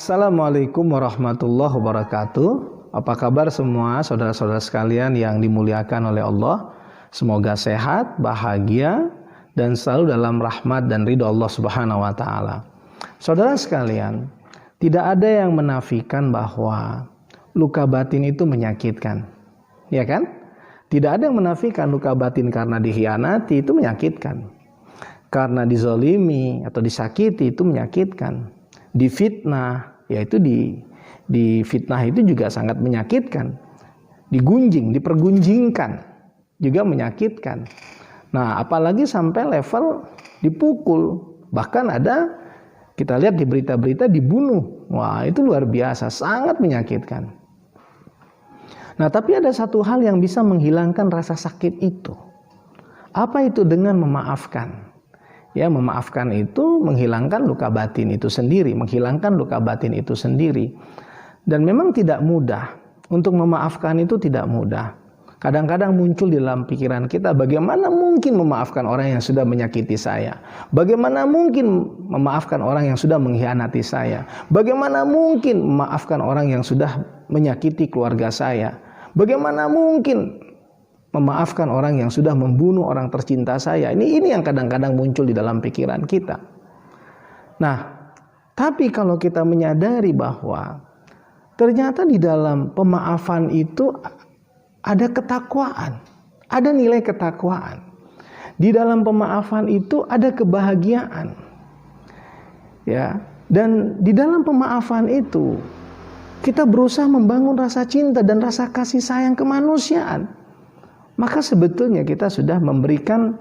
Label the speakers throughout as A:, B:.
A: Assalamualaikum warahmatullahi wabarakatuh. Apa kabar semua saudara-saudara sekalian yang dimuliakan oleh Allah? Semoga sehat, bahagia, dan selalu dalam rahmat dan ridho Allah Subhanahu wa Ta'ala. Saudara sekalian, tidak ada yang menafikan bahwa luka batin itu menyakitkan, ya kan? Tidak ada yang menafikan luka batin karena dikhianati itu menyakitkan, karena dizalimi atau disakiti itu menyakitkan. Difitnah, yaitu di fitnah itu juga sangat menyakitkan. Digunjing, dipergunjingkan juga menyakitkan. Nah, apalagi sampai level dipukul, bahkan ada kita lihat di berita-berita dibunuh. Wah, itu luar biasa, sangat menyakitkan. Nah, tapi ada satu hal yang bisa menghilangkan rasa sakit itu. Apa itu? Dengan memaafkan. Ya, memaafkan itu menghilangkan luka batin itu sendiri, menghilangkan luka batin itu sendiri. Dan memang tidak mudah. Untuk memaafkan itu tidak mudah. Kadang-kadang muncul di dalam pikiran kita, bagaimana mungkin memaafkan orang yang sudah menyakiti saya? Bagaimana mungkin memaafkan orang yang sudah mengkhianati saya? Bagaimana mungkin memaafkan orang yang sudah menyakiti keluarga saya? Bagaimana mungkin memaafkan orang yang sudah membunuh orang tercinta saya? Ini yang kadang-kadang muncul di dalam pikiran kita. Nah, tapi kalau kita menyadari bahwa ternyata di dalam pemaafan itu ada ketakwaan, ada nilai ketakwaan. Di dalam pemaafan itu ada kebahagiaan. Ya, dan di dalam pemaafan itu kita berusaha membangun rasa cinta dan rasa kasih sayang kemanusiaan. Maka sebetulnya kita sudah memberikan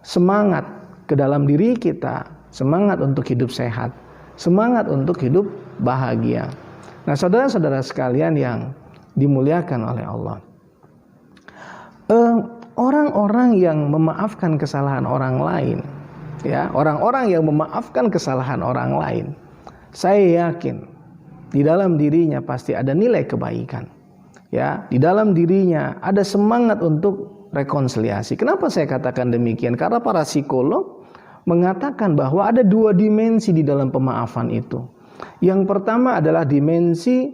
A: semangat ke dalam diri kita, semangat untuk hidup sehat, semangat untuk hidup bahagia. Nah, saudara-saudara sekalian yang dimuliakan oleh Allah, orang-orang yang memaafkan kesalahan orang lain, ya, orang-orang yang memaafkan kesalahan orang lain, saya yakin di dalam dirinya pasti ada nilai kebaikan. Ya, di dalam dirinya ada semangat untuk rekonsiliasi. Kenapa saya katakan demikian? Karena para psikolog mengatakan bahwa ada dua dimensi di dalam pemaafan itu. Yang pertama adalah dimensi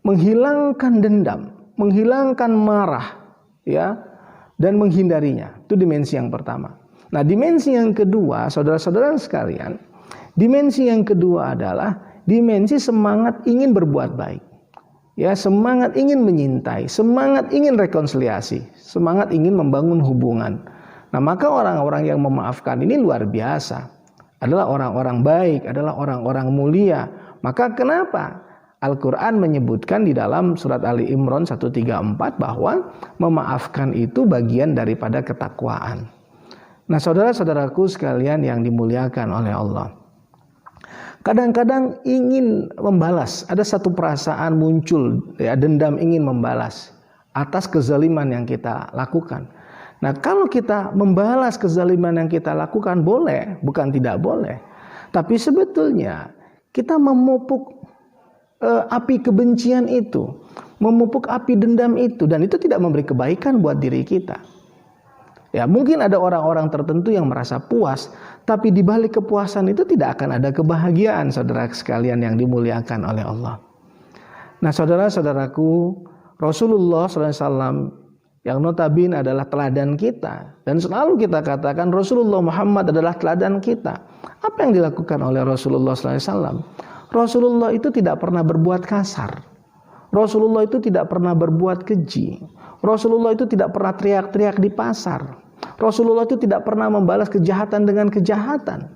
A: menghilangkan dendam, menghilangkan marah, ya, dan menghindarinya. Itu dimensi yang pertama. Nah, dimensi yang kedua, saudara-saudara sekalian, dimensi yang kedua adalah dimensi semangat ingin berbuat baik. Ya, semangat ingin menyintai, semangat ingin rekonsiliasi, semangat ingin membangun hubungan. Nah, maka orang-orang yang memaafkan ini luar biasa. Adalah orang-orang baik, adalah orang-orang mulia. Maka kenapa Al-Quran menyebutkan di dalam surat Ali Imran 134 bahwa memaafkan itu bagian daripada ketakwaan. Nah, saudara-saudaraku sekalian yang dimuliakan oleh Allah, kadang-kadang ingin membalas, ada satu perasaan muncul, ya, dendam, ingin membalas atas kezaliman yang kita lakukan. Nah, kalau kita membalas kezaliman yang kita lakukan boleh, bukan tidak boleh. Tapi sebetulnya kita memupuk api kebencian itu, memupuk api dendam itu, dan itu tidak memberi kebaikan buat diri kita. Ya, mungkin ada orang-orang tertentu yang merasa puas, tapi di balik kepuasan itu tidak akan ada kebahagiaan, saudara sekalian yang dimuliakan oleh Allah. Nah, saudara-saudaraku, Rasulullah SAW yang notabene adalah teladan kita, dan selalu kita katakan Rasulullah Muhammad adalah teladan kita. Apa yang dilakukan oleh Rasulullah SAW? Rasulullah itu tidak pernah berbuat kasar. Rasulullah itu tidak pernah berbuat keji. Rasulullah itu tidak pernah teriak-teriak di pasar. Rasulullah itu tidak pernah membalas kejahatan dengan kejahatan.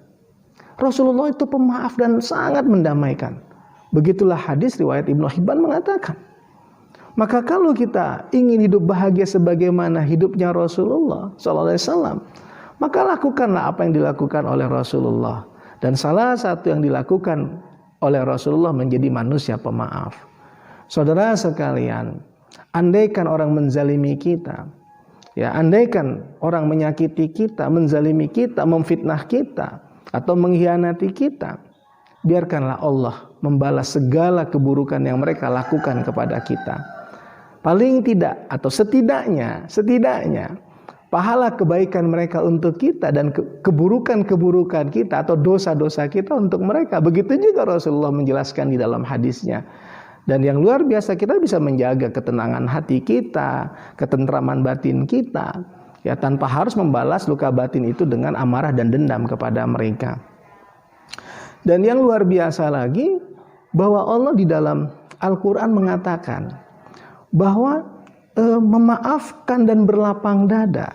A: Rasulullah itu pemaaf dan sangat mendamaikan. Begitulah hadis riwayat Ibnu Hibban mengatakan. Maka kalau kita ingin hidup bahagia sebagaimana hidupnya Rasulullah SAW, maka lakukanlah apa yang dilakukan oleh Rasulullah. Dan salah satu yang dilakukan oleh Rasulullah menjadi manusia pemaaf. Saudara sekalian, andaikan orang menzalimi kita, ya, andaikan orang menyakiti kita, menzalimi kita, memfitnah kita, atau mengkhianati kita, biarkanlah Allah membalas segala keburukan yang mereka lakukan kepada kita. Paling tidak atau setidaknya pahala kebaikan mereka untuk kita dan keburukan-keburukan kita atau dosa-dosa kita untuk mereka. Begitu juga Rasulullah menjelaskan di dalam hadisnya. Dan yang luar biasa, kita bisa menjaga ketenangan hati kita, ketentraman batin kita, ya, tanpa harus membalas luka batin itu dengan amarah dan dendam kepada mereka. Dan yang luar biasa lagi, bahwa Allah di dalam Al-Quran mengatakan bahwa memaafkan dan berlapang dada,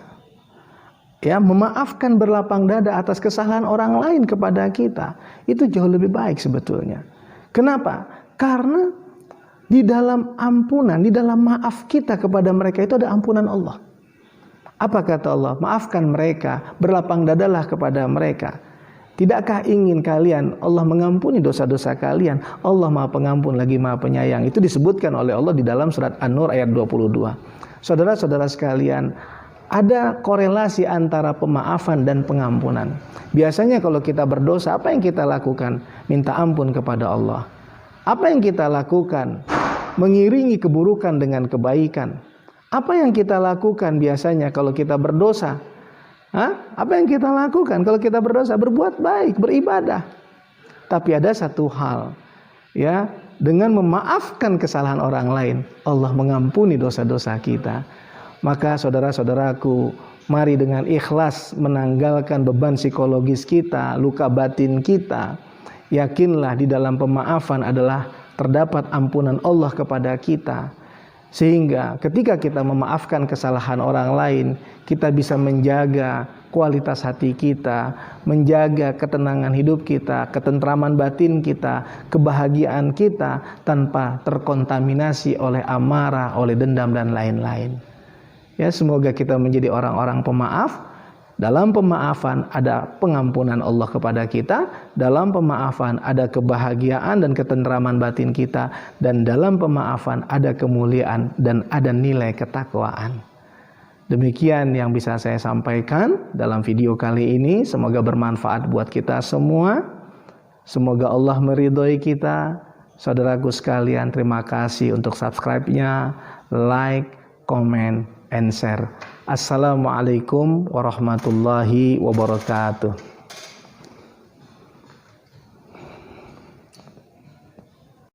A: ya, memaafkan berlapang dada atas kesalahan orang lain kepada kita, itu jauh lebih baik sebetulnya. Kenapa? Karena di dalam ampunan, di dalam maaf kita kepada mereka itu ada ampunan Allah. Apa kata Allah? Maafkan mereka, berlapang dadalah kepada mereka. Tidakkah ingin kalian Allah mengampuni dosa-dosa kalian? Allah Maha Pengampun lagi Maha Penyayang. Itu disebutkan oleh Allah di dalam surat An-Nur ayat 22. Saudara-saudara sekalian, ada korelasi antara pemaafan dan pengampunan. Biasanya kalau kita berdosa, apa yang kita lakukan? Minta ampun kepada Allah. Apa yang kita lakukan? Mengiringi keburukan dengan kebaikan. Apa yang kita lakukan biasanya kalau kita berdosa? Apa yang kita lakukan kalau kita berdosa? Berbuat baik, beribadah. Tapi ada satu hal, ya, dengan memaafkan kesalahan orang lain, Allah mengampuni dosa-dosa kita. Maka saudara-saudaraku, mari dengan ikhlas menanggalkan beban psikologis kita, luka batin kita. Yakinlah di dalam pemaafan adalah terdapat ampunan Allah kepada kita. Sehingga ketika kita memaafkan kesalahan orang lain, kita bisa menjaga kualitas hati kita, menjaga ketenangan hidup kita, ketentraman batin kita, kebahagiaan kita tanpa terkontaminasi oleh amarah, oleh dendam dan lain-lain. Ya, semoga kita menjadi orang-orang pemaaf. Dalam pemaafan ada pengampunan Allah kepada kita, dalam pemaafan ada kebahagiaan dan ketentraman batin kita, dan dalam pemaafan ada kemuliaan dan ada nilai ketakwaan. Demikian yang bisa saya sampaikan dalam video kali ini. Semoga bermanfaat buat kita semua. Semoga Allah meridhoi kita. Saudaraku sekalian, terima kasih untuk subscribe-nya, like, comment, and share. Assalamualaikum warahmatullahi wabarakatuh.